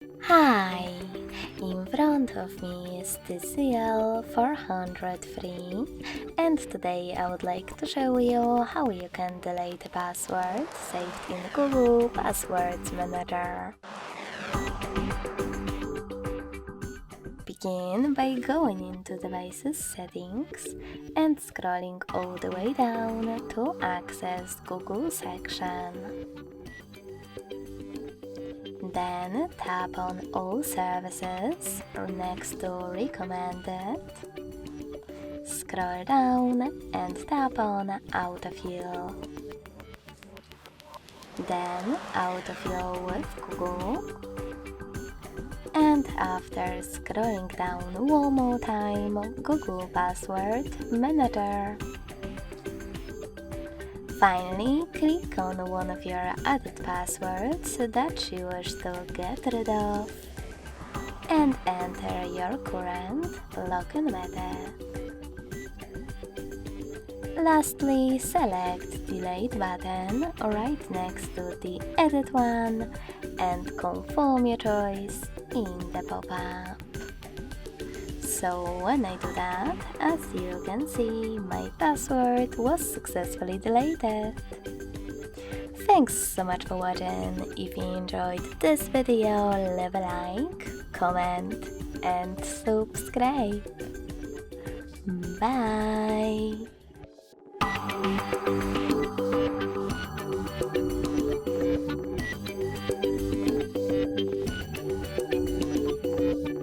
Hi! In front of me is TCL 403 and today I would like to show you how you can delete a password saved in Google Passwords Manager. Begin by going into Devices Settings and scrolling all the way down to access Google section. Then tap on All Services next to Recommended. Scroll down and tap on Autofill. Then Autofill with Google. And after scrolling down one more time, Google Password Manager. Finally, click on one of your added passwords that you wish to get rid of and enter your current login method. Lastly, select Delete button right next to the Edit one and confirm your choice in the pop-up. So when I do that, as you can see, my password was successfully deleted. Thanks so much for watching. If you enjoyed this video, leave a like, comment and subscribe. Bye!